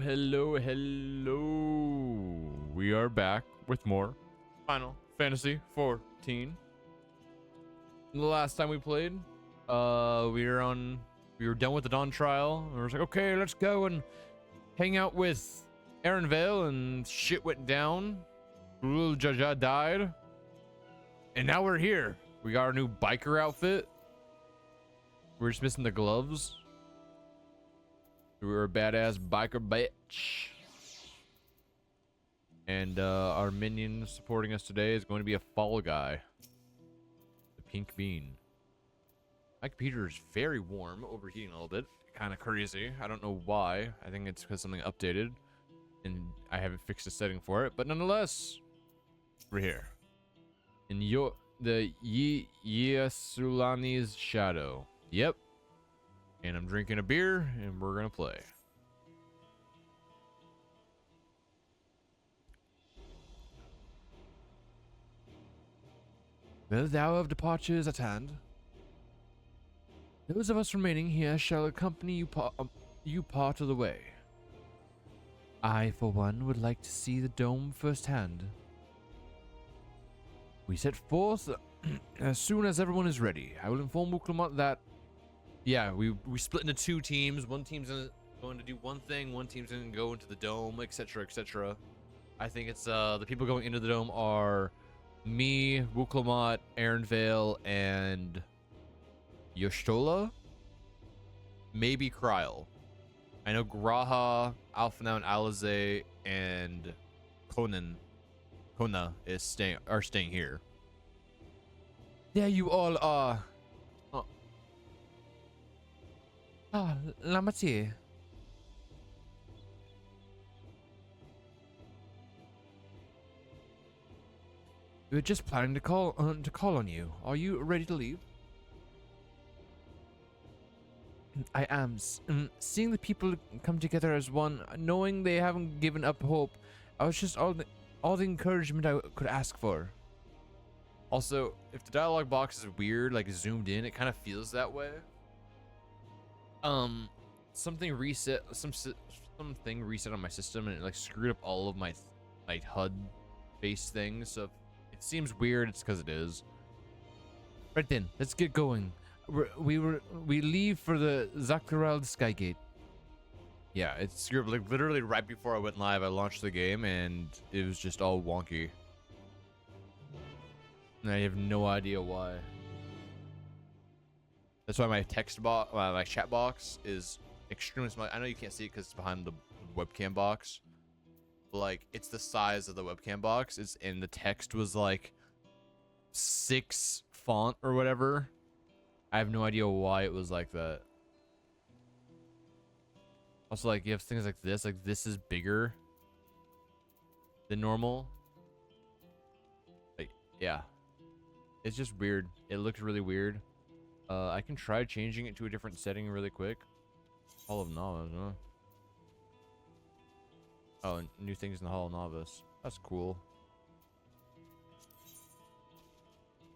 Hello. We are back with more Final Fantasy 14. The last time we played, we were done with the Dawntrail, and we were like, okay, let's go and hang out with Vale, and shit went down. Little Jaja died, and now we're here. We got our new biker outfit. We're just missing the gloves. We're a badass biker bitch. And our minion supporting us today is going to be a fall guy. The pink bean. My computer is very warm, overheating a little bit. Kind of crazy. I don't know why. I think it's because something updated. And I haven't fixed a setting for it. But nonetheless, we're here. In the Yesulani's shadow. Yep. And I'm drinking a beer, and we're gonna play. The hour of departure is at hand. Those of us remaining here shall accompany you part of the way. I, for one, would like to see the dome firsthand. We set forth as soon as everyone is ready. I will inform Wuklamot that. Yeah, we split into two teams. One team's going to do one thing, one team's going to go into the dome, etc., etc. I think it's the people going into the dome are me, Wuklamot, Vale, and Yoshtola. Maybe Kryl. I know Graha, Alphanau, and Alize, and Kona are staying here. There you all are. Lamatier. We were just planning to call on you. Are you ready to leave? I am. Seeing the people come together as one, knowing they haven't given up hope, I was just all the encouragement I could ask for. Also, if the dialogue box is weird, like zoomed in, it kind of feels that way. Something reset on my system, and it like screwed up all of my HUD based things. So if it seems weird, it's because it is. Right then, let's get going. We leave for the Zakharald Skygate. Yeah, it's screwed up. Like literally right before I went live, I launched the game and it was just all wonky. And I have no idea why. That's why my my chat box is extremely small. I know you can't see it because it's behind the webcam box. But like, it's the size of the webcam box. And the text was like 6 font or whatever. I have no idea why it was like that. Also, like, you have things like this. Like, this is bigger than normal. Like, yeah. It's just weird. It looks really weird. I can try changing it to a different setting really quick. Hall of Novice, huh? Oh, new things in the Hall of Novice. That's cool.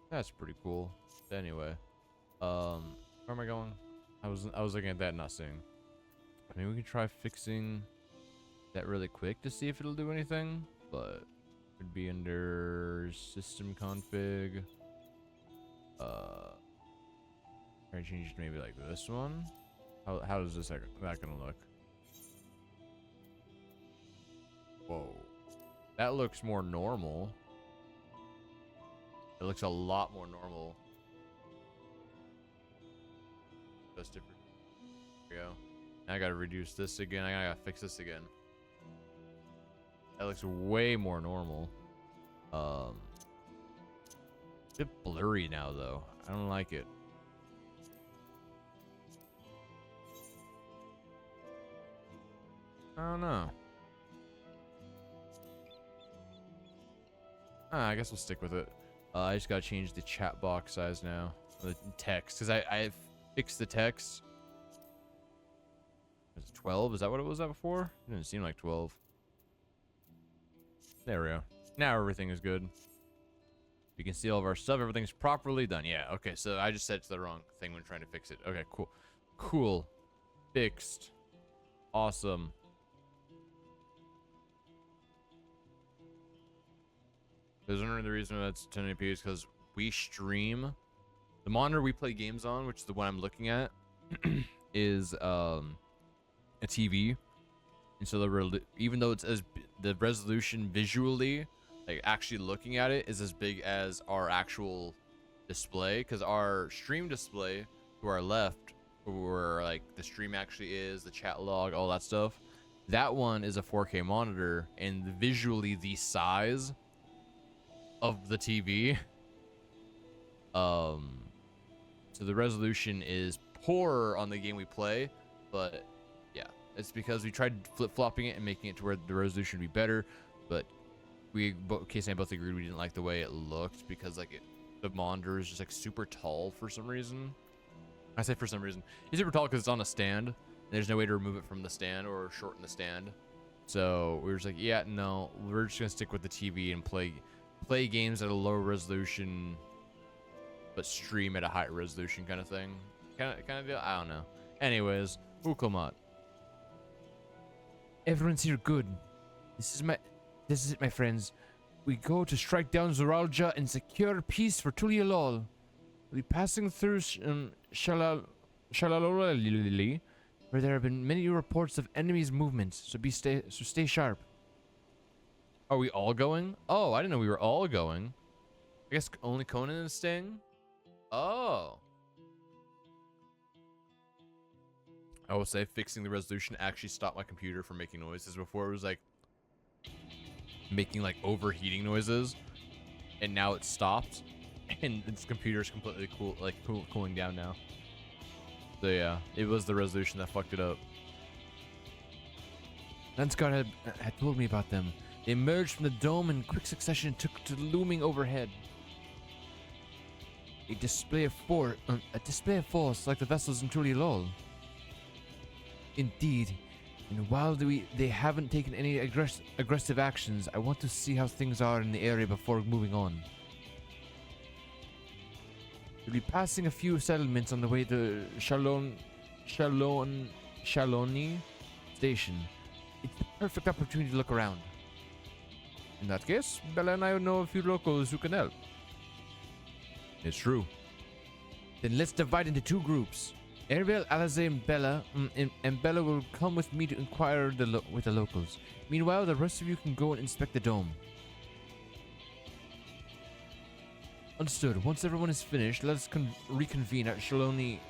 That's pretty cool. Anyway, where am I going? I was looking at that, not seeing. I mean, we can try fixing that really quick to see if it'll do anything, but it could be under system config. Try to change it to maybe like this one. How does that gonna look? Whoa, that looks more normal. It looks a lot more normal. That's different. There we go. Now I gotta reduce this again. I gotta fix this again. That looks way more normal. A bit blurry now though. I don't like it. I don't know. I guess we'll stick with it. I just gotta change the chat box size now. The text, because I've fixed the text. Is it 12? Is that what it was at before? It didn't seem like 12. There we go. Now everything is good. You can see all of our stuff. Everything's properly done. Yeah, okay, so I just said it's the wrong thing when trying to fix it. Okay, cool. Cool. Fixed. Awesome. There's only the reason that's 1080p is because we stream. The monitor we play games on, which is the one I'm looking at, is a TV, and so even though it's the resolution visually, like actually looking at it, is as big as our actual display, because our stream display to our left, where like the stream actually is, the chat log, all that stuff, that one is a 4K monitor, and visually the size of the TV, so the resolution is poorer on the game we play, but yeah, it's because we tried flip-flopping it and making it to where the resolution would be better, but Casey and I both agreed we didn't like the way it looked, because like the monitor is just like super tall for some reason. I say for some reason. It's super tall because it's on a stand, and there's no way to remove it from the stand or shorten the stand. So we were just like, yeah, no, we're just gonna stick with the TV and play games at a lower resolution, but stream at a higher resolution kind of thing. Kind of deal. I don't know. Anyways, Uklamat. Everyone's here good. This is it, my friends. We go to strike down Zoralja and secure peace for Tulialol. We'll be passing through Shalalolali, where there have been many reports of enemies' movements, so stay sharp. Are we all going? Oh, I didn't know we were all going. I guess only Conan is staying? Oh. I will say fixing the resolution actually stopped my computer from making noises. Before it was like making like overheating noises, and now it's stopped, and its computer's completely cooling down now. So yeah, it was the resolution that fucked it up. Lensguard had told me about them. They emerged from the dome in quick succession and took to looming overhead. A display of force like the vessels in Tulialol. Indeed, and while they haven't taken any aggressive actions, I want to see how things are in the area before moving on. We'll be passing a few settlements on the way to Shaloni Station. It's the perfect opportunity to look around. In that case, Bella and I know a few locals who can help. It's true. Then let's divide into two groups. Erbil, Alize, and Bella will come with me to inquire with the locals. Meanwhile, the rest of you can go and inspect the dome. Understood. Once everyone is finished, let us reconvene at Shaloni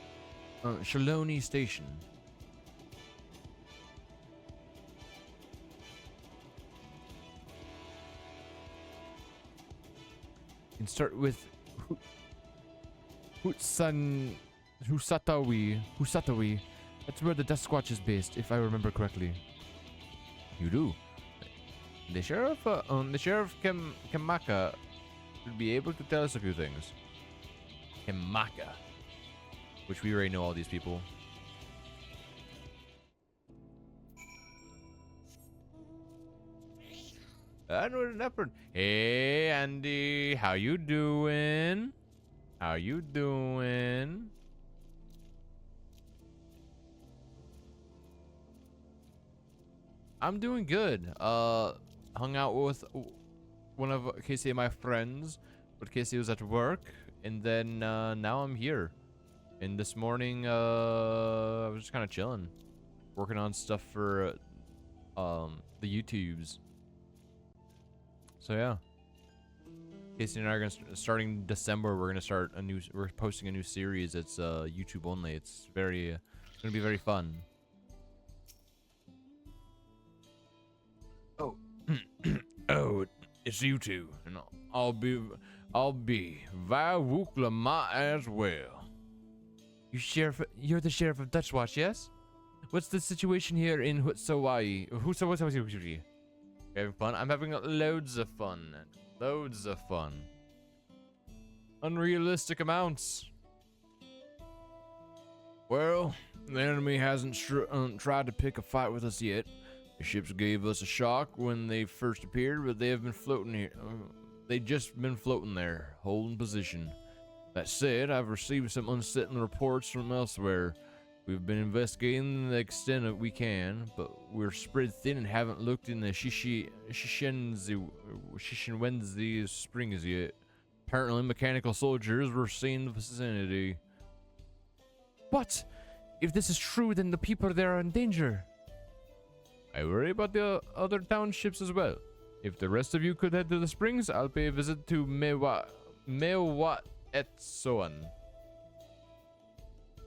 Station. And start with Husatawi. That's where the Death Squatch is based, if I remember correctly. You do. The sheriff Kamaka should be able to tell us a few things. Kamaka, which we already know all these people. Hey, Andy, how you doing? How you doing? I'm doing good. Hung out with one of Casey and my friends, but Casey was at work, and then now I'm here. And this morning, I was just kind of chilling, working on stuff for the YouTubes. So yeah, Casey and I are starting December. We're posting a new series. It's YouTube only. It's gonna be very fun. Oh, oh, it's you two, and I'll be via Wuklama as well. You're the sheriff of Dutchwatch, yes? What's the situation here in Hutsawai? Having fun? I'm having loads of fun. Loads of fun. Unrealistic amounts. Well, the enemy hasn't tried to pick a fight with us yet. The ships gave us a shock when they first appeared, but they have been floating here. They just been floating there, holding position. That said, I've received some unsettling reports from elsewhere. We've been investigating the extent that we can, but we're spread thin and haven't looked in the Shishinwenzi springs yet. Apparently, mechanical soldiers were seen in the vicinity. What? If this is true, then the people there are in danger. I worry about the other townships as well. If the rest of you could head to the springs, I'll pay a visit to Mewa et so on.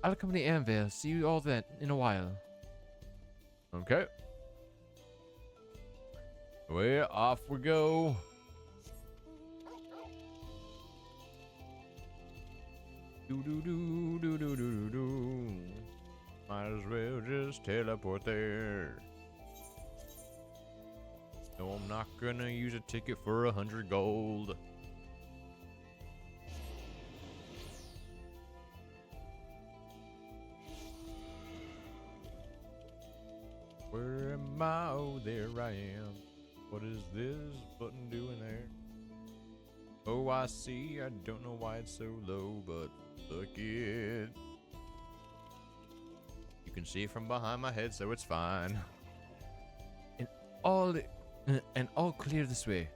I'll accompany Anvil. See you all then in a while. Okay. Well, off we go. Do. Might as well just teleport there. No, I'm not gonna use a ticket for 100 gold. Where am I? Oh, there I am. What is this button doing there? Oh, I see. I don't know why it's so low, but look it. You can see from behind my head, so it's fine. And all clear this way.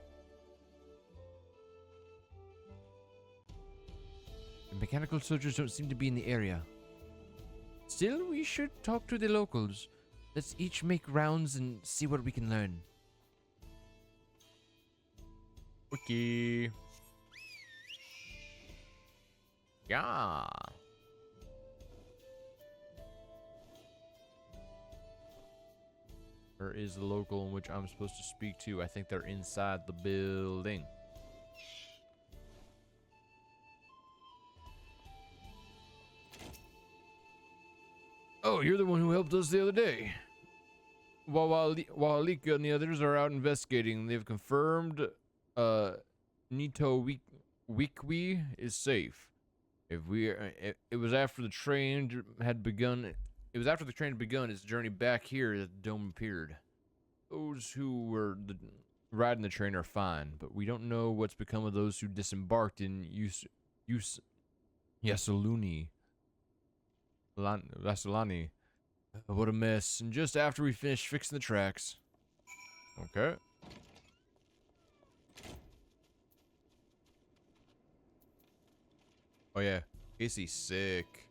The mechanical soldiers don't seem to be in the area. Still, we should talk to the locals. Let's each make rounds and see what we can learn. Okay. Yeah. Where is the local in which I'm supposed to speak to? I think they're inside the building. Oh, you're the one who helped us the other day. While Alika and the others are out investigating, they've confirmed Nito Wikwi is safe. It was after the train had begun. It was after the train had begun its journey back here that the dome appeared. Those who were riding the train are fine, but we don't know what's become of those who disembarked in Vasilani. What a mess. And just after we finished fixing the tracks. Okay. Oh yeah, Casey's sick.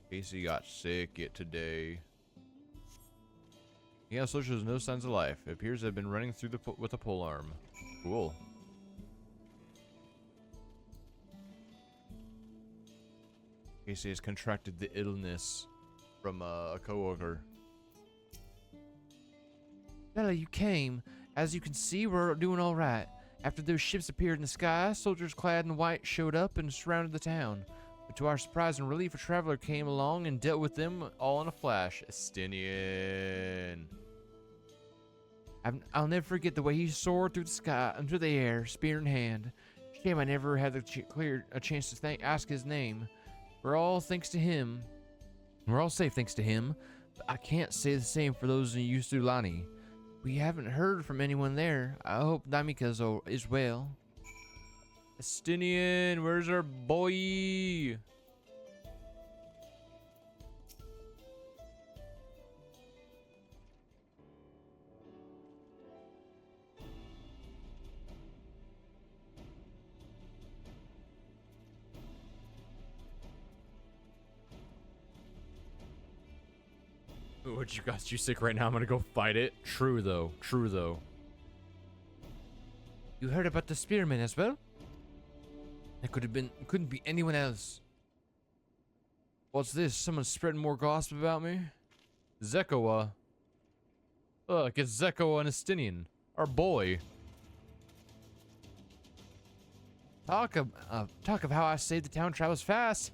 Casey got sick yet today. He also shows no signs of life. It appears to have been running through with a pole arm. Cool. Casey has contracted the illness from a coworker. Bella, you came. As you can see, we're doing all right. After those ships appeared in the sky, soldiers clad in white showed up and surrounded the town. But to our surprise and relief, a traveler came along and dealt with them all in a flash. Estinian. I'll never forget the way he soared through the sky, into the air, spear in hand. Shame I never had a chance to ask his name. We're all thanks to him. We're all safe thanks to him. But I can't say the same for those in Yusulani. We haven't heard from anyone there. I hope Damika is well. Estinian, where's our boy? What you got you sick right now? I'm gonna go fight it. True though. True though. You heard about the spearmen as well? It couldn't be anyone else. What's this? Someone spreading more gossip about me? Zekoa. Look, it's Zekoa and Estinian. Our boy. Talk of how I saved the town travels fast.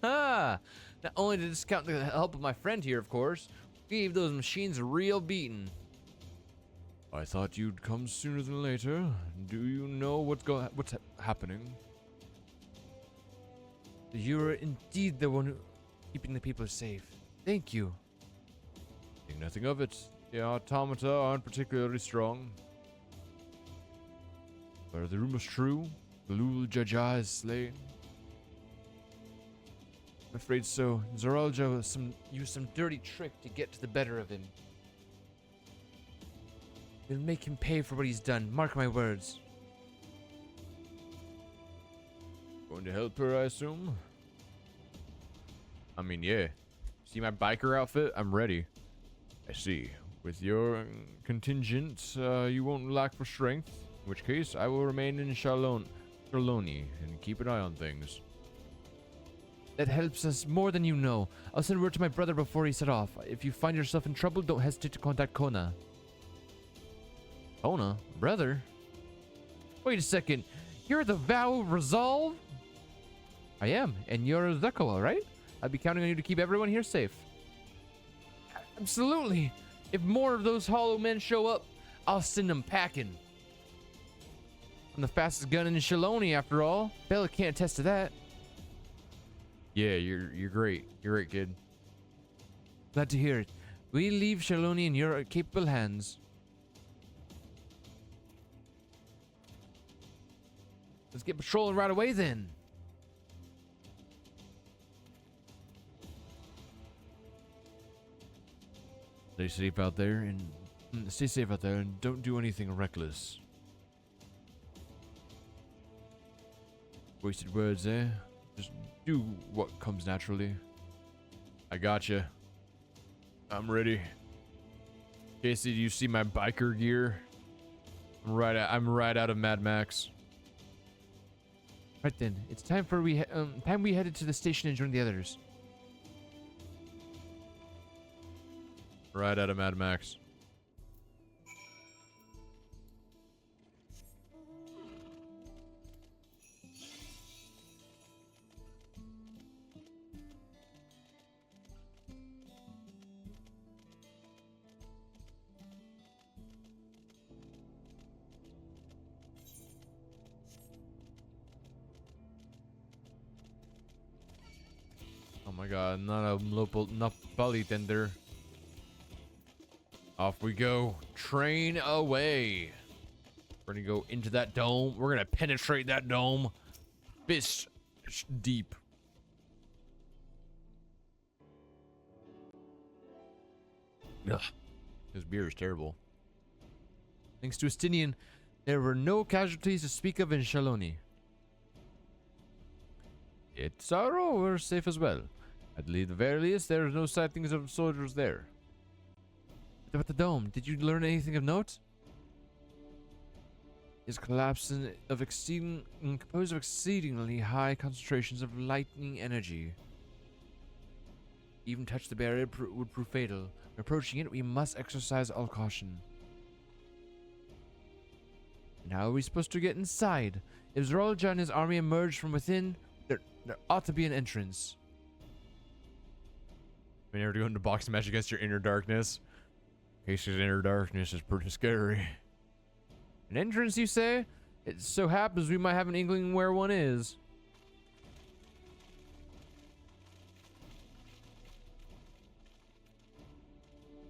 Not only to discount the help of my friend here, of course, we gave those machines a real beating. I thought you'd come sooner than later. Do you know what's happening? You're indeed the one keeping the people safe. Thank you. Think nothing of it. The automata aren't particularly strong. But are the rumors true? Galul Jaja is slain. afraid so. Zoraljo used some dirty trick to get to the better of him. It'll make him pay for what he's done. Mark my words. Going to help her, I assume? I mean, yeah. See my biker outfit? I'm ready. I see. With your contingent, you won't lack for strength. In which case, I will remain in Shaloni and keep an eye on things. That helps us more than you know. I'll send word to my brother before he set off. If you find yourself in trouble, don't hesitate to contact Kona. Kona? Brother? Wait a second. You're the Vow of Resolve? I am, and you're Zekoa, right? I'll be counting on you to keep everyone here safe. Absolutely. If more of those hollow men show up, I'll send them packing. I'm the fastest gun in Shaloni, after all. Bella can't attest to that. Yeah, you're great. You're great, kid. Glad to hear it. We leave Shaloni in your capable hands. Let's get patrolling right away then. Stay safe out there and don't do anything reckless. Wasted words, eh? Just do what comes naturally. I gotcha. I'm ready. Casey, do you see my biker gear? I'm right out of Mad Max. Right then, it's time we headed to the station and joined the others. Right out of Mad Max. Oh my god, not a Napali tender. Off we go. Train away. We're gonna go into that dome. We're gonna penetrate that dome. Fist deep. Ugh. This beer is terrible. Thanks to Estinian, there were no casualties to speak of in Shaloni. It's Aro, we're safe as well. At the very least, there are no sightings of soldiers there. About the dome, did you learn anything of note? Is collapsing of composed of exceedingly high concentrations of lightning energy. Even touch the barrier would prove fatal. When approaching it, we must exercise all caution. And how are we supposed to get inside? If Zoralja and his army emerge from within, there ought to be an entrance. We never go into boxing match against your inner darkness. Casey's inner darkness is pretty scary. An entrance, you say? It so happens we might have an inkling where one is.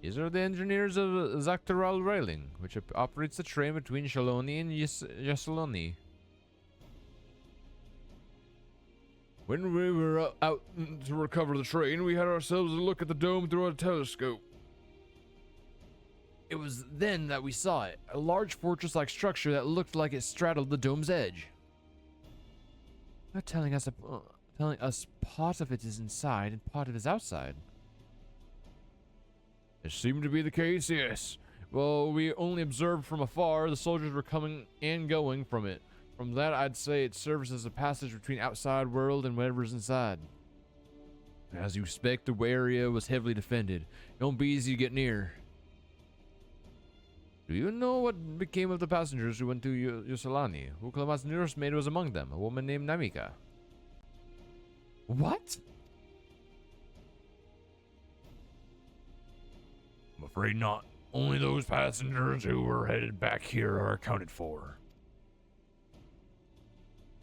These are the engineers of Dawntrail Railing, which operates the train between Shaloni and Yasaloni. When we were out to recover the train, we had ourselves a look at the dome through a telescope. It was then that we saw it, a large fortress-like structure that looked like it straddled the dome's edge. Not telling us part of it is inside and part of it is outside. It seemed to be the case, yes. Well, we only observed from afar. The soldiers were coming and going from it. From that, I'd say it serves as a passage between outside world and whatever's inside. As you expect, the area was heavily defended. It won't be easy to get near. Do you know what became of the passengers who went to Yusalani? Uklama's nearest maid was among them, a woman named Namika. What? I'm afraid not. Only those passengers who were headed back here are accounted for.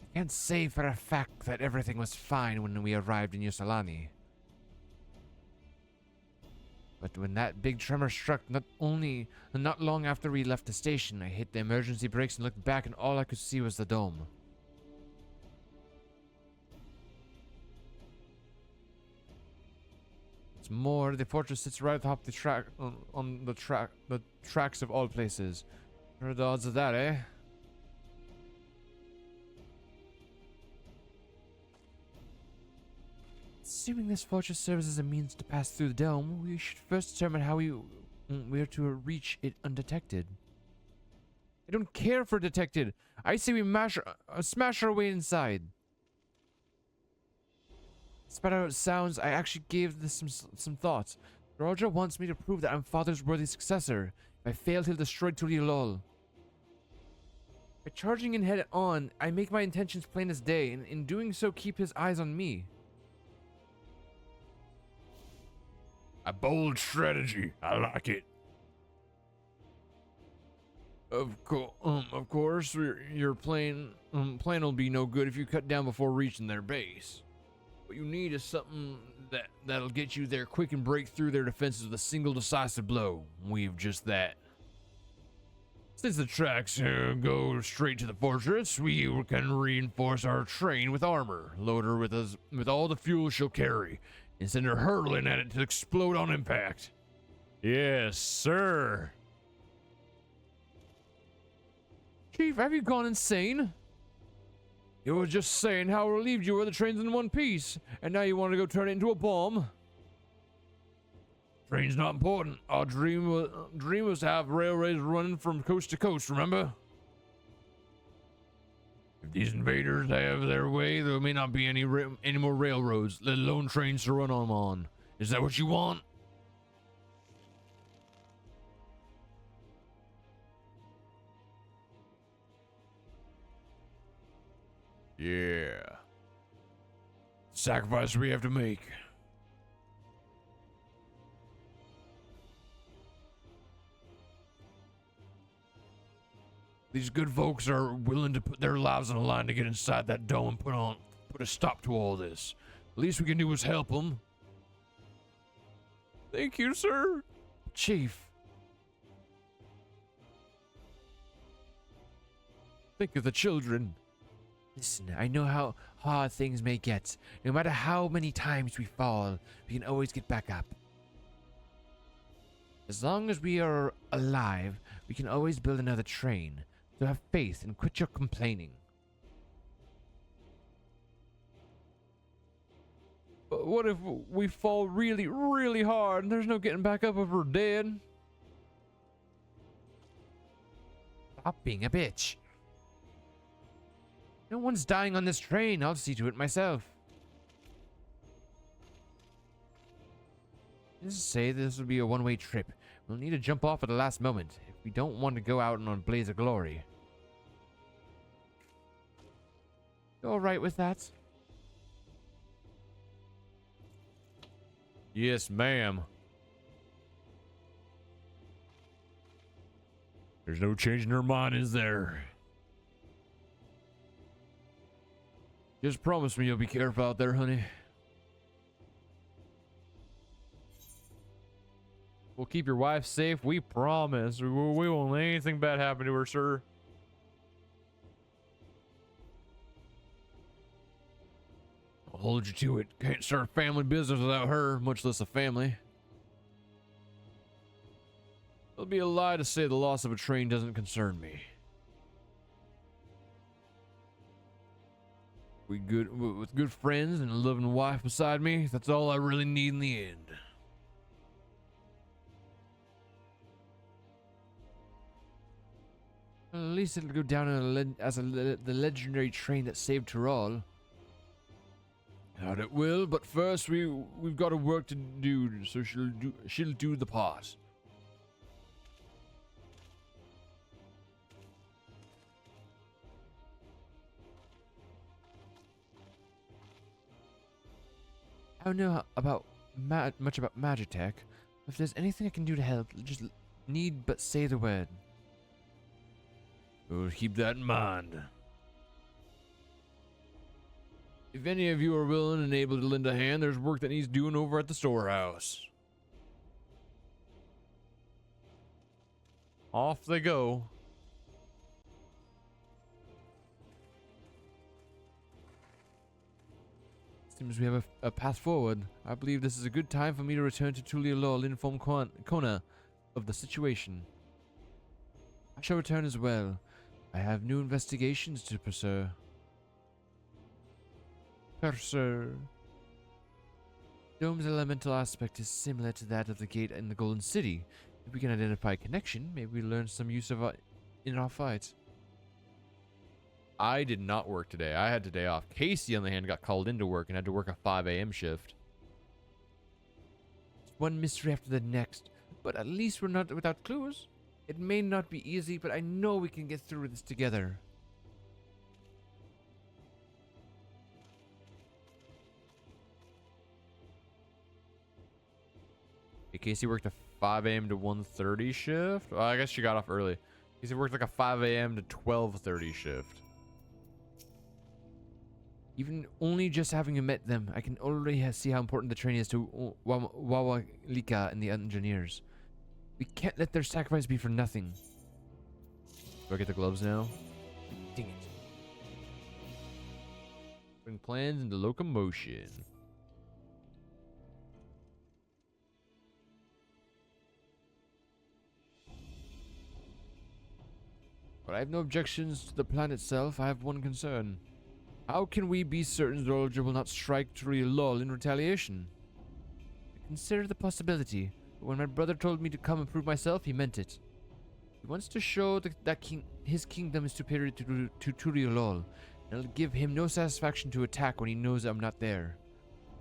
I can't say for a fact that everything was fine when we arrived in Yusalani. But when that big tremor struck, not long after we left the station, I hit the emergency brakes and looked back, and all I could see was the dome. It's more, the fortress sits right atop the track, on the tracks of all places. What are the odds of that, eh? Assuming this fortress serves as a means to pass through the dome, we should first determine how we are to reach it undetected. I don't care if we're detected. I say we smash our way inside. Despite how it sounds, I actually gave this some thoughts. Roger wants me to prove that I'm Father's worthy successor. If I fail, he'll destroy Tuliolol. By charging in head on, I make my intentions plain as day, and in doing so, keep his eyes on me. A bold strategy. I like it. Of course, your plan will be no good if you cut down before reaching their base. What you need is something that'll get you there quick and break through their defenses with a single decisive blow. We've just that. Since the tracks go straight to the fortress, we can reinforce our train with armor, load her with all the fuel she'll carry, and send her hurtling at it to explode on impact. Yes, sir. Chief, have you gone insane? You were just saying how relieved you were the train's in one piece, and now you want to go turn it into a bomb? Train's not important. Our dream was to have railways running from coast to coast, remember? If these invaders have their way, there may not be any more railroads, let alone trains to run them on. Is that what you want? Yeah. Sacrifice we have to make. These good folks are willing to put their lives on the line to get inside that dome and put a stop to all this. The least we can do is help them. Thank you, sir. Chief. Think of the children. Listen, I know how hard things may get. No matter how many times we fall, we can always get back up. As long as we are alive, we can always build another train. So have faith and quit your complaining. But what if we fall really, really hard and there's no getting back up if we're dead? Stop being a bitch. No one's dying on this train. I'll see to it myself. Just say this will be a one-way trip. We'll need to jump off at the last moment if we don't want to go out on a blaze of glory. You all right with that? Yes, ma'am. There's no changing her mind, is there? Just promise me you'll be careful out there, honey. We'll keep your wife safe, we promise. We won't let anything bad happen to her, sir. I'll hold you to it. Can't start a family business without her, much less a family. It'll be a lie to say the loss of a train doesn't concern me. With good friends and a loving wife beside me, that's all I really need in the end. At least it'll go down as the legendary train that saved Tyrol. Doubt it will, but first we've got a work to do, so she'll do the part. I don't know much about Magitech. If there's anything I can do to help, just need but say the word. We'll keep that in mind. If any of you are willing and able to lend a hand, there's work that needs doing over at the storehouse. Off they go. Seems we have a path forward. I believe this is a good time for me to return to Tuliolol and inform Kona of the situation. I shall return as well. I have new investigations to pursue. Dome's elemental aspect is similar to that of the gate in the Golden City. If we can identify a connection, maybe we learn some use of it in our fight. I did not work today. I had today off. Casey, on the hand, got called into work and had to work a 5 a.m. shift. It's one mystery after the next, but at least we're not without clues. It may not be easy, but I know we can get through this together. Okay, Casey worked a 5 a.m. to 1:30 shift. Well, I guess she got off early. Casey worked like a 5 a.m. to 12:30 shift. Even only just having met them, I can already see how important the training is to Wawalika and the engineers. We can't let their sacrifice be for nothing. Do I get the gloves now? Dang it. Bring plans into locomotion. But I have no objections to the plan itself. I have one concern. How can we be certain Roger will not strike Tuliolol in retaliation? I consider the possibility, but when my brother told me to come and prove myself, he meant it. He wants to show that his kingdom is superior to Tuliolol, and it'll give him no satisfaction to attack when he knows I'm not there.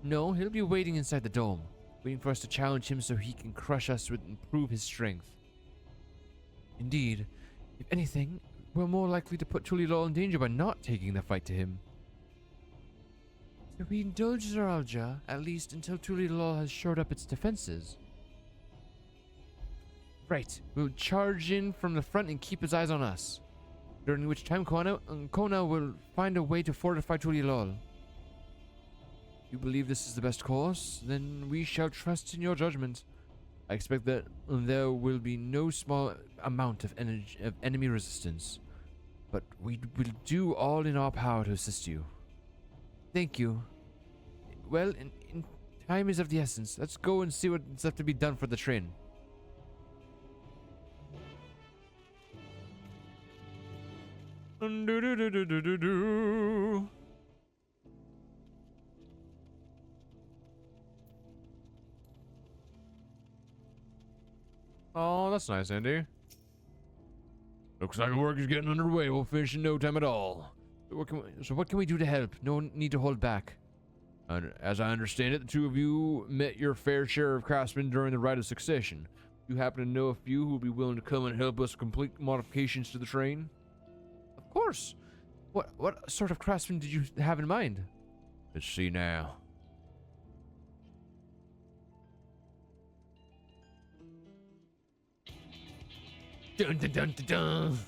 No, he'll be waiting inside the dome, waiting for us to challenge him so he can crush us and prove his strength. Indeed, if anything, we're more likely to put Tuliolol in danger by not taking the fight to him. So we indulge Zaralja, at least until Tuliolol has shored up its defenses. Right, we'll charge in from the front and keep his eyes on us, during which time Kona will find a way to fortify Tuliolol. If you believe this is the best course, then we shall trust in your judgment. I expect that there will be no small amount of enemy resistance, but we will do all in our power to assist you. Thank you. Well, time is of the essence. Let's go and see what's left to be done for the train. Oh, that's nice, Andy. Looks like work is getting underway. We'll finish in no time at all. So what can we do to help? No need to hold back. As I understand it, the two of you met your fair share of craftsmen during the Rite of Succession. You happen to know a few who will be willing to come and help us complete modifications to the train? Of course. What sort of craftsman did you have in mind? Let's see now. Dun dun dun dun dun.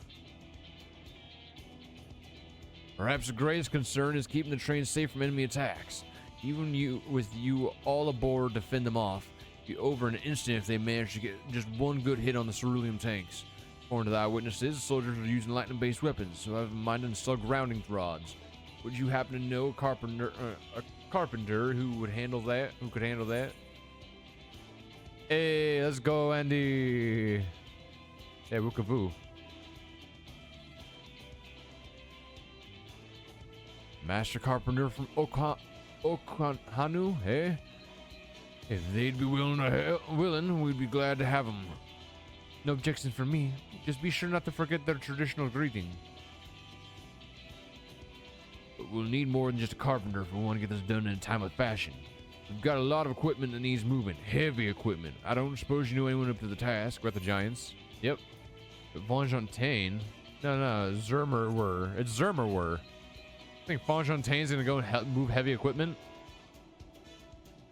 Perhaps the greatest concern is keeping the train safe from enemy attacks. Even with you all aboard to fend them off, it'd be over in an instant if they manage to get just one good hit on the cerulean tanks. According to the eyewitnesses, the soldiers are using lightning-based weapons, so have in mind to install grounding rods. Would you happen to know a carpenter who would handle that? Who could handle that? Hey, let's go, Andy. Yeah, Wukavoo. Master carpenter from Okhanu, eh? If they'd be willing, we'd be glad to have them. No objections from me. Just be sure not to forget their traditional greeting. But we'll need more than just a carpenter if we want to get this done in a timely fashion. We've got a lot of equipment that needs moving. Heavy equipment. I don't suppose you know anyone up to the task. We're the Giants. Yep. But Fontaine. No, Zermer. It's Zermer. I think Fontaine's gonna go and move heavy equipment.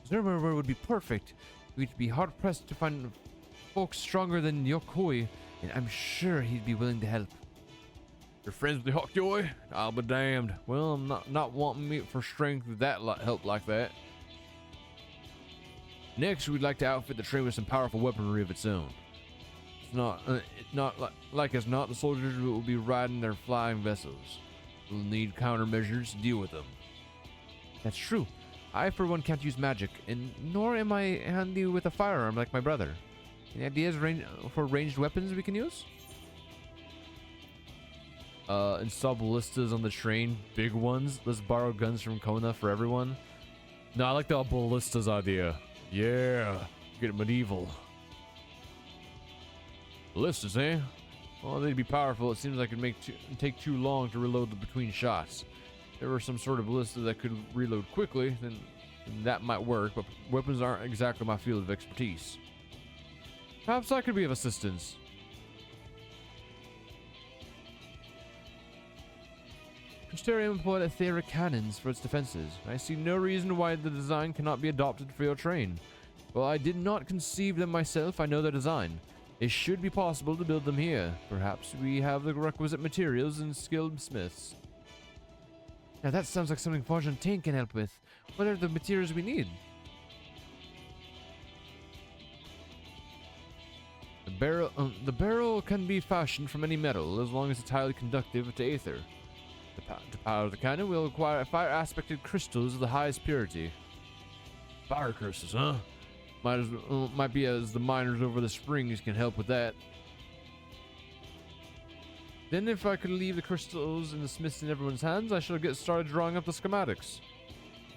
Zermer would be perfect. We'd be hard pressed to find folks stronger than Yokoi, and I'm sure he'd be willing to help. You're friends with the Hawkjoy? I'll be damned. Well, I'm not wanting me for strength with that help like that. Next, we'd like to outfit the train with some powerful weaponry of its own. It's not like as not, the soldiers will be riding their flying vessels. We'll need countermeasures to deal with them. That's true. I, for one, can't use magic, and nor am I handy with a firearm like my brother. Any ideas for ranged weapons we can use? Install ballistas on the train. Big ones. Let's borrow guns from Kona for everyone. No, I like the ballistas idea. Yeah. Get it medieval. Ballistas, eh? Well, they'd be powerful. It seems like it'd take too long to reload between shots. If there were some sort of ballista that could reload quickly, then that might work, but weapons aren't exactly my field of expertise. Perhaps I could be of assistance. Crystarium employed etheric cannons for its defenses. I see no reason why the design cannot be adopted for your train. While I did not conceive them myself, I know their design. It should be possible to build them here. Perhaps we have the requisite materials and skilled smiths. Now that sounds like something Fontaine can help with. What are the materials we need? The barrel can be fashioned from any metal as long as it's highly conductive to aether. To power the cannon, we'll require fire-aspected crystals of the highest purity. Fire crystals, huh? Might be as the miners over the springs can help with that. Then if I could leave the crystals in the smiths in everyone's hands, I shall get started drawing up the schematics.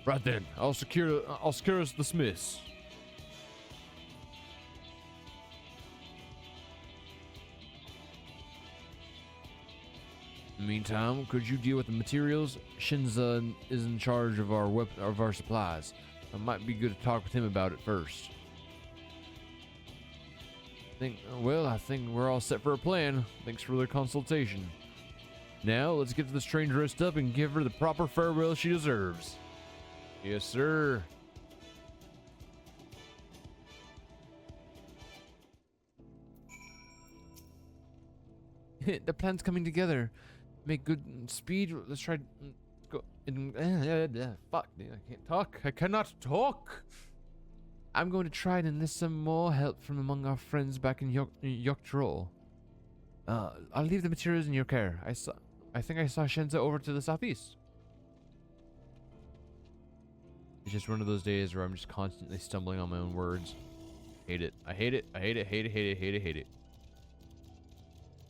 Right then, I'll secure us the smiths. In the meantime, could you deal with the materials? Shinza is in charge of our supplies. It might be good to talk with him about it first. I think we're all set for a plan. Thanks for the consultation. Now, let's get this train dressed up and give her the proper farewell she deserves. Yes, sir. The plan's coming together. Make good speed. Let's try. Go. Fuck, dude, I can't talk. I cannot talk. I'm going to try and enlist some more help from among our friends back in Dawntrail. I'll leave the materials in your care. I think I saw Shenza over to the southeast. It's just one of those days where I'm just constantly stumbling on my own words. Hate it. I hate it. I hate it. Hate it. Hate it. Hate it. Hate it.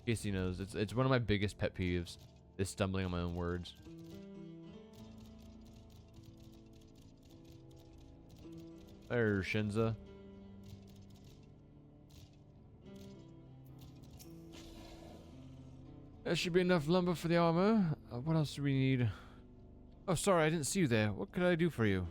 Casey knows it's one of my biggest pet peeves. Is stumbling on my own words. There's Shenza. There should be enough lumber for the armor. What else do we need? Oh, sorry, I didn't see you there. What could I do for you?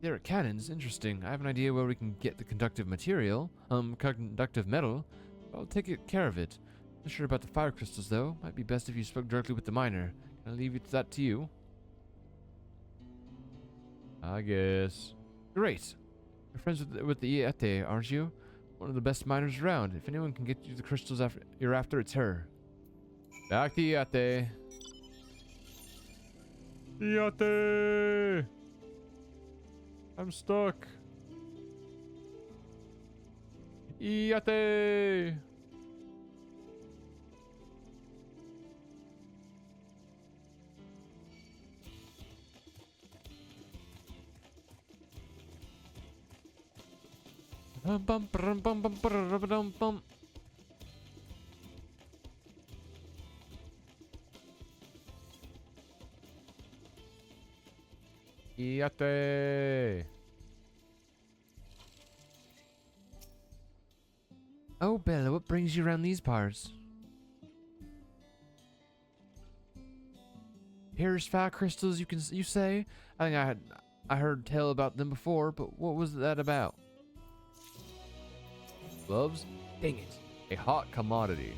There are cannons. Interesting. I have an idea where we can get the conductive material. Conductive metal. I'll take care of it. Not sure about the fire crystals, though. Might be best if you spoke directly with the miner. Can I leave that to you? I guess. Great. You're friends with the Iete, aren't you? One of the best miners around. If anyone can get you the crystals you're after, it's her. Back to Iete. Iete! I'm stuck. Iete! Bum bum bum bum bum bum bum. Iate. Oh, Bella, what brings you around these parts? Here's fire crystals. You say? I think I heard tell about them before, but what was that about? Gloves? Dang it. A hot commodity.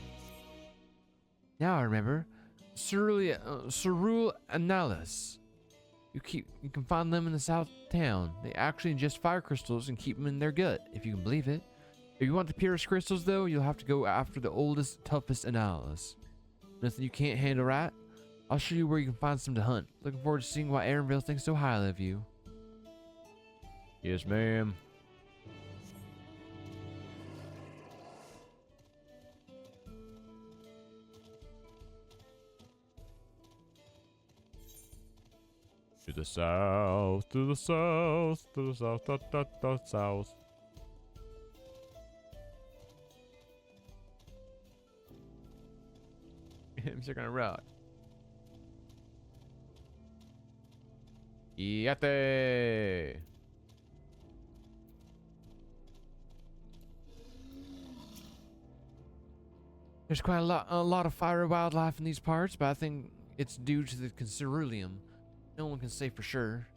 Now I remember. Cerule Analysis. You can find them in the south town. They actually ingest fire crystals and keep them in their gut, if you can believe it. If you want the purest crystals, though, you'll have to go after the oldest, toughest Analysis. Nothing you can't handle, right? I'll show you where you can find some to hunt. Looking forward to seeing why Aaronville thinks so highly of you. Yes, ma'am. the south, to the south, to the south, south. I'm still gonna rock. Yate! There's quite a lot of fiery wildlife in these parts, but I think it's due to the ceruleum. No one can say for sure.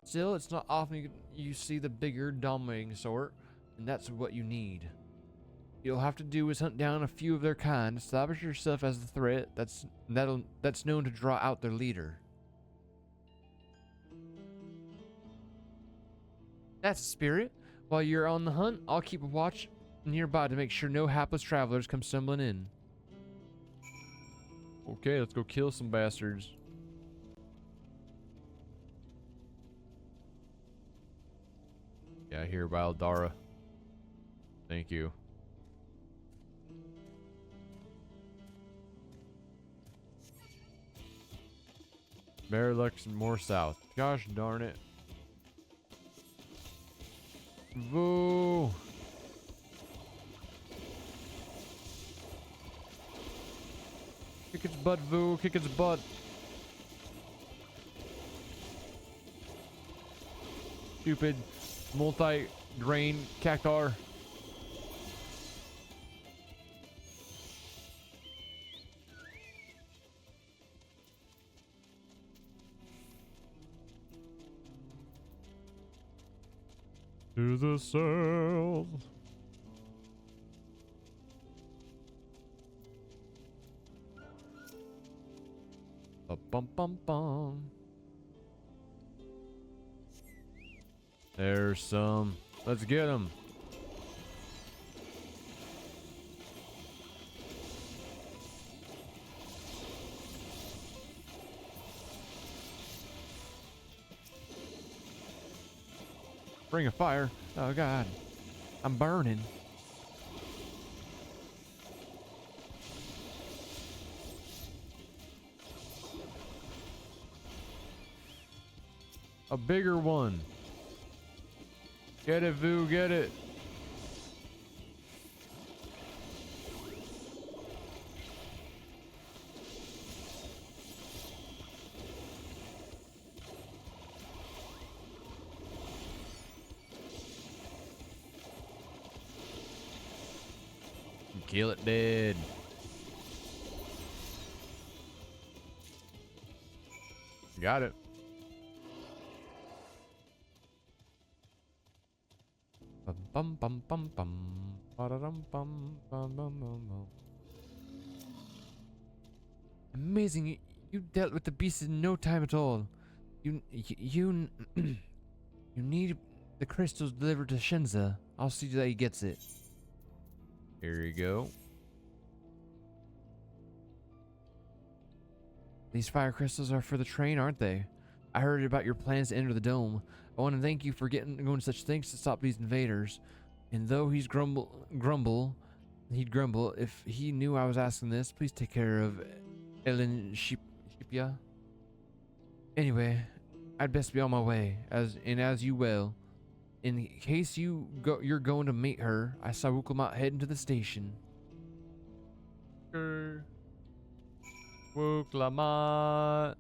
Still, it's not often you see the bigger, dominating sort, and that's what you need. You'll have to do is hunt down a few of their kind, establish yourself as the threat that's known to draw out their leader. That's a spirit. While you're on the hunt, I'll keep a watch nearby to make sure no hapless travelers come stumbling in. Okay, let's go kill some bastards. Yeah, I hear about Dara. Thank you. Marilux and more south. Gosh darn it. Boo! Kick its butt, Voo. Kick its butt. Stupid multi-grain cactar. To the south. Bum bum bum. There's some. Let's get them. Ring of fire. Oh God, I'm burning. A bigger one. Get it, Voo, get it. Kill it dead. Got it. Bum bum bum bum bum bum bum bum. Amazing! You dealt with the beast in no time at all. You need the crystals delivered to Shenza. I'll see that he gets it. Here you go. These fire crystals are for the train, aren't they? I heard about your plans to enter the dome. I want to thank you for going such things to stop these invaders. And though he'd grumble if he knew I was asking this. Please take care of Ellen Shipya. Anyway, I'd best be on my way, as you will. In case you're going to meet her, I saw Wuklamat heading to the station. Wuklamat.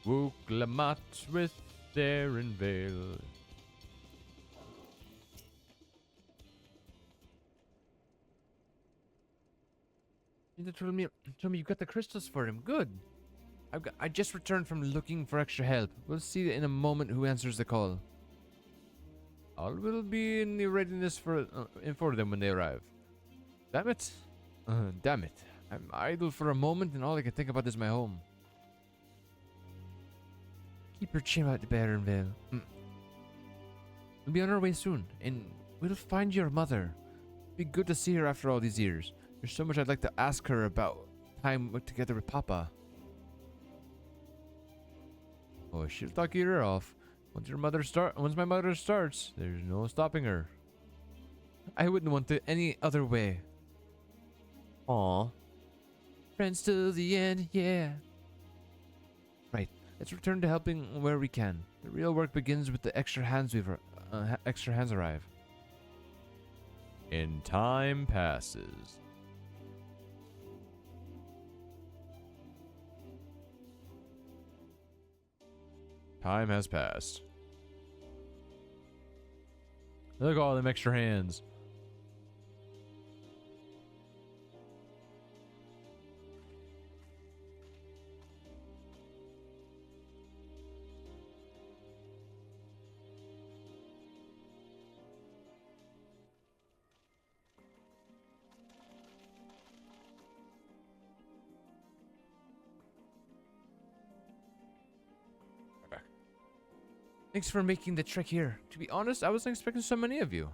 Wuklamat with Darren Vale. You told me you got the crystals for him. Good. I just returned from looking for extra help. We'll see in a moment who answers the call. All will be in the readiness for them when they arrive. Damn it. Damn it. I'm idle for a moment and all I can think about is my home. Keep your chin out, Baronville. We'll be on our way soon, and we'll find your mother. Be good to see her after all these years. There's so much I'd like to ask her about time together with Papa. Oh, she'll talk your ear off. Once my mother starts, there's no stopping her. I wouldn't want it any other way. Aw. Friends till the end, yeah. Right, let's return to helping where we can. The real work begins with the extra hands arrive. And time passes. Time has passed. Look at all them extra hands. Thanks for making the trek here. To be honest, I wasn't expecting so many of you.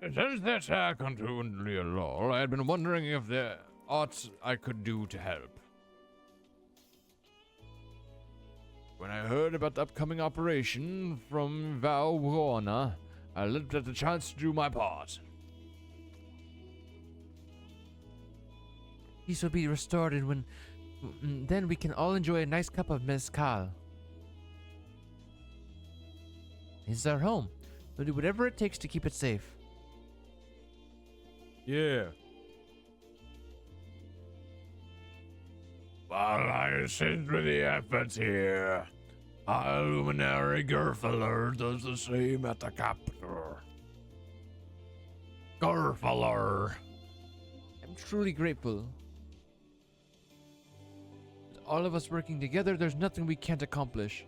Since the attack on Dawntrail, I had been wondering if there aught I could do to help. When I heard about the upcoming operation from Valbuona, I looked at the chance to do my part. Peace will be restored, and then we can all enjoy a nice cup of mezcal. This is our home. We'll do whatever it takes to keep it safe. Yeah. While I sit with the efforts here, our luminary Gerfaller does the same at the capital. Gerfaller. I'm truly grateful. With all of us working together, there's nothing we can't accomplish.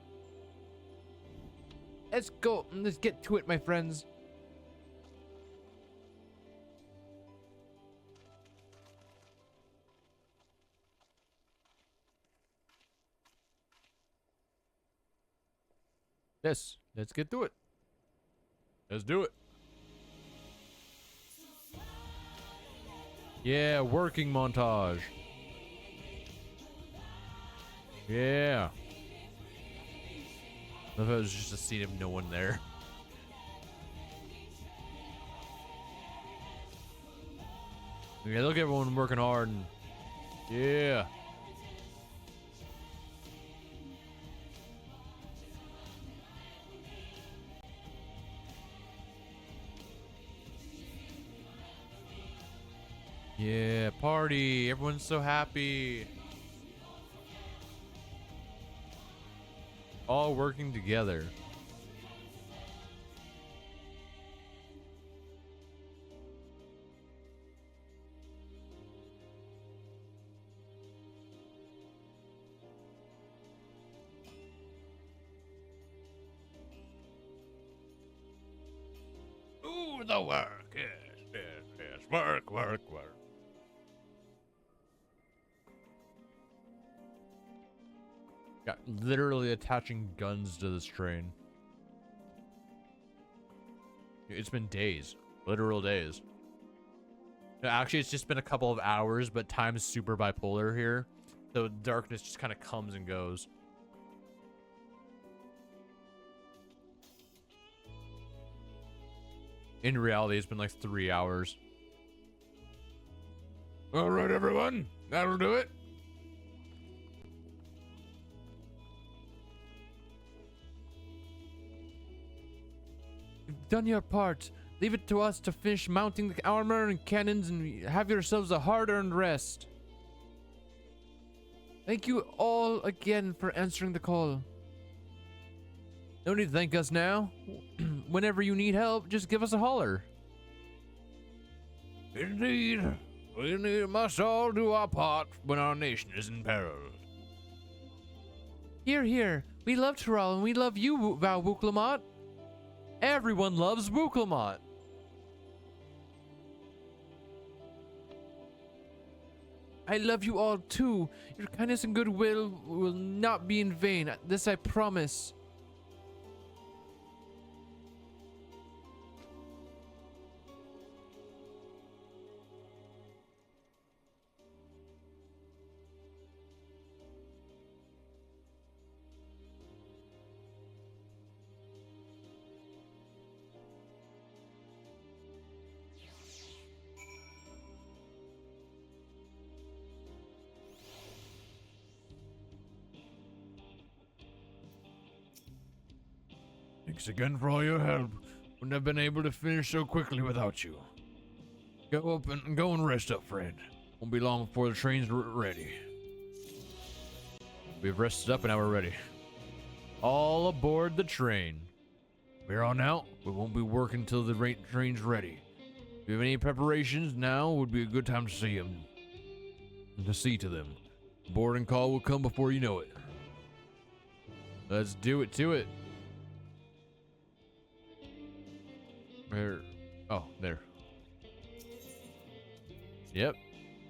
Let's go. Let's get to it, my friends. Yes, let's get to it. Let's do it. Yeah, working montage. Yeah. I thought it was just a scene of no one there. Okay, look at everyone working hard and yeah. Yeah, party. Everyone's so happy. All working together. Ooh, the work. Yes, yes, yes. Work, work, work. Got literally attaching guns to this train. It's been days. Literal days. No, actually, it's just been a couple of hours, but time's super bipolar here. So darkness just kind of comes and goes. In reality, it's been like 3 hours. All right, everyone. That'll do it. You've done your part. Leave it to us to finish mounting the armor and cannons and have yourselves a hard-earned rest. Thank you all again for answering the call. No need to thank us now. Whenever you need help, just give us a holler. Indeed. Must all do our part when our nation is in peril. Here, here. We love Terral and we love you, Val Wuklamat. Everyone loves Wooklemont. I love you all too. Your kindness and goodwill will not be in vain. This I promise. Thanks again for all your help. Wouldn't have been able to finish so quickly without you. Go and rest up, friend. Won't be long before the train's ready. We've rested up and now we're ready. All aboard the train. We're on out. We won't be working until the train's ready. If you have any preparations, now would be a good time to see them. And to see to them. Boarding call will come before you know it. Let's do it to it. Where? Oh, there. Yep.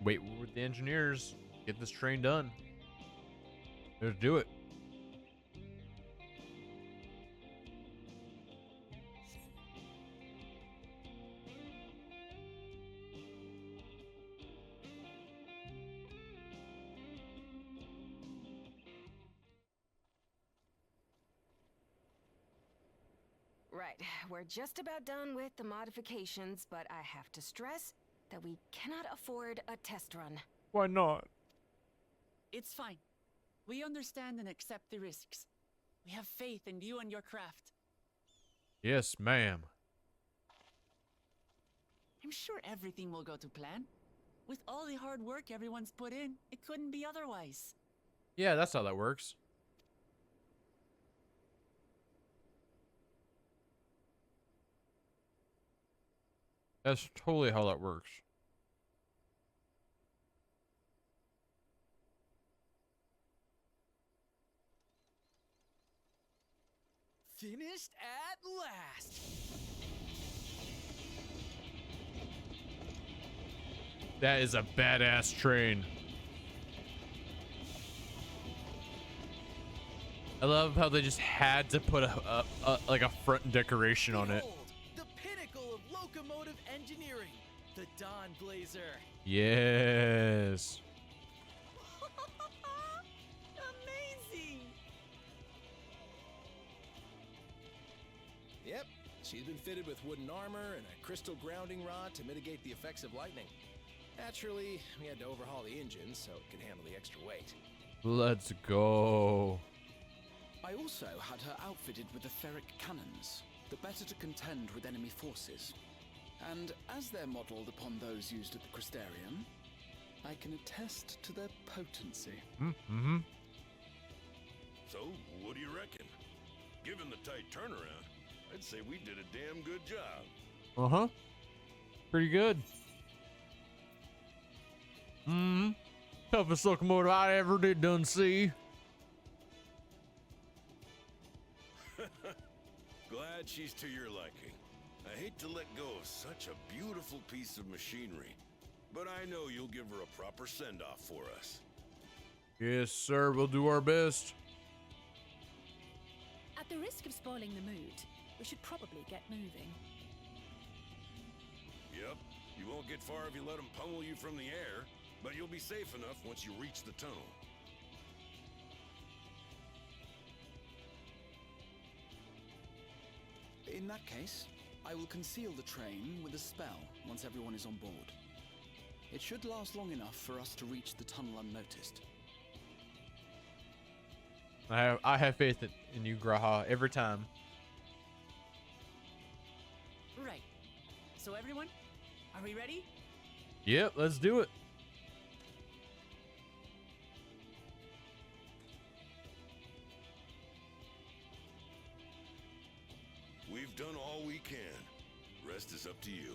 Wait with the engineers. Get this train done. Let's do it. Right, we're just about done with the modifications, but I have to stress that we cannot afford a test run. Why not? It's fine. We understand and accept the risks. We have faith in you and your craft. Yes, ma'am. I'm sure everything will go to plan. With all the hard work everyone's put in, it couldn't be otherwise. Yeah, that's how that works. That's totally how that works. Finished at last. That is a badass train. I love how they just had to put a like a front decoration on it. Behold, the pinnacle of locomotive engineering, the Dawn Blazer. Yes. Amazing! Yep, she's been fitted with wooden armor and a crystal grounding rod to mitigate the effects of lightning. Naturally, we had to overhaul the engine so it could handle the extra weight. Let's go. I also had her outfitted with the ferric cannons, the better to contend with enemy forces. And as they're modeled upon those used at the Crystarium, I can attest to their potency. Mm-hmm. So, what do you reckon? Given the tight turnaround, I'd say we did a damn good job. Uh-huh. Pretty good. Mm-hmm. Toughest locomotive I ever did done see. Glad she's to your liking. I hate to let go of such a beautiful piece of machinery, but I know you'll give her a proper send-off for us. Yes, sir. We'll do our best. At the risk of spoiling the mood, we should probably get moving. Yep, you won't get far if you let them pummel you from the air, but you'll be safe enough once you reach the tunnel. In that case, I will conceal the train with a spell once everyone is on board. It should last long enough for us to reach the tunnel unnoticed. I have faith in you, Graha, every time. Right. So everyone, are we ready? Yep, let's do it. We've done all we can. Rest is up to you.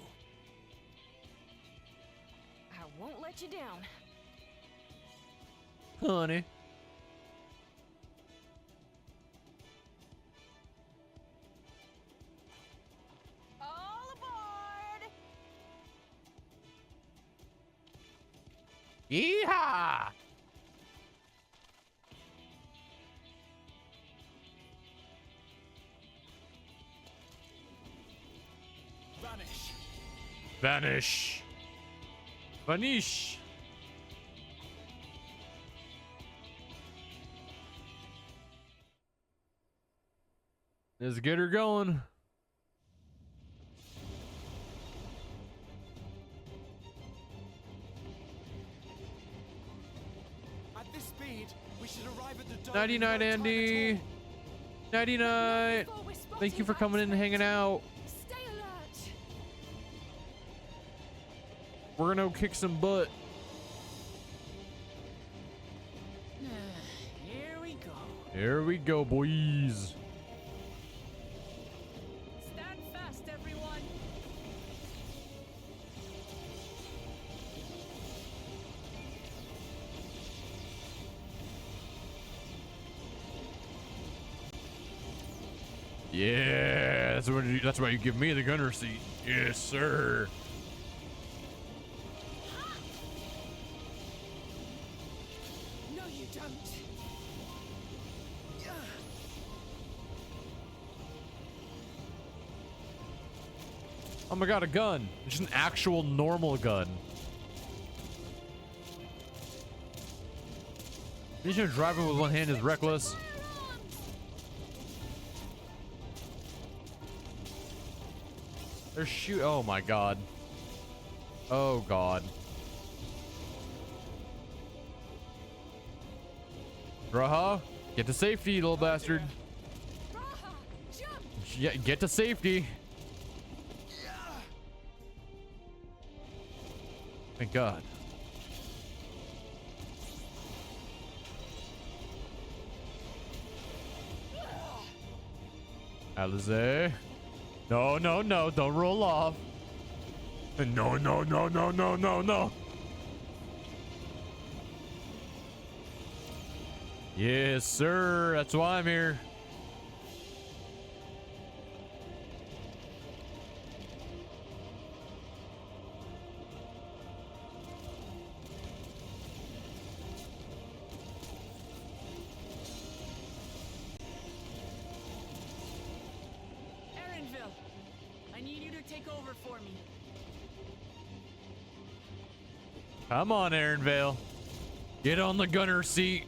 I won't let you down. Honey. Yeehaw! Vanish. Vanish. Vanish. Let's get her going. At this speed, we should arrive at the dome. 99, in no time at Andy. all. 99. Before we're spotted Thank you for by coming in and hanging out. Stay alert. We're gonna kick some butt. Here we go. Here we go, boys. Stand fast, everyone. Yeah, that's why you give me the gunner seat. Yes, sir. No, you don't. Oh my god, a gun. Just an actual normal gun. You know, driving with one hand is reckless. They're shoot. Oh my god. Oh god. Graha, get to safety, you little bastard. Raha, jump. Yeah, get to safety. Thank God. Alize. No, no, no, don't roll off. No, no, no, no, no, no, no. Yes, sir. That's why I'm here. Erinville, I need you to take over for me. Come on, Erinvale. Get on the gunner seat.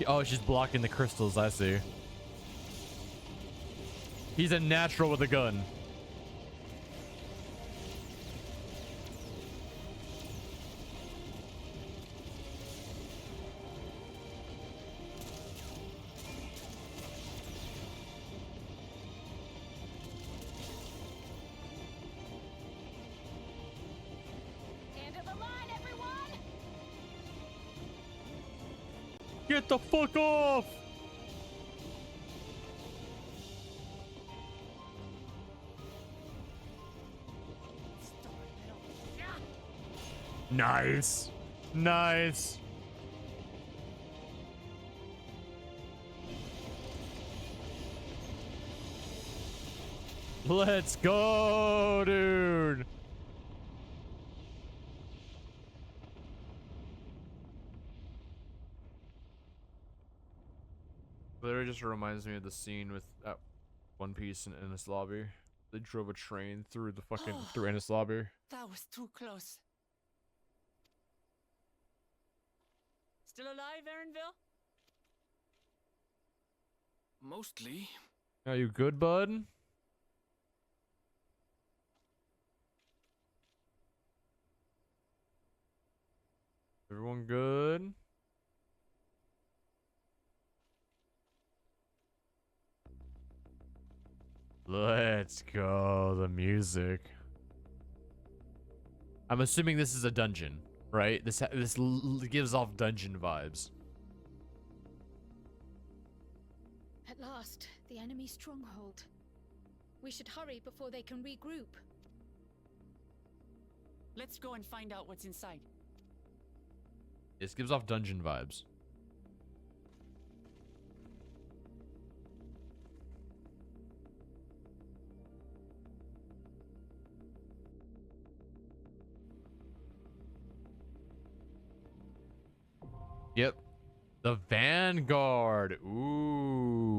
Oh, she's blocking the crystals. I see. He's a natural with a gun. End of the line, everyone! Get the fuck off! Nice. Nice. Let's go, dude. Literally just reminds me of the scene with One Piece in Ennis Lobby. They drove a train through the fucking through Ennis Lobby. That was too close. Still alive, Erinville? Mostly. Are you good, bud? Everyone good? Let's go. The music. I'm assuming this is a dungeon, right? This gives off dungeon vibes. At last, the enemy stronghold. We should hurry before they can regroup. Let's go and find out what's inside. This gives off dungeon vibes. Yep. The Vanguard. Ooh.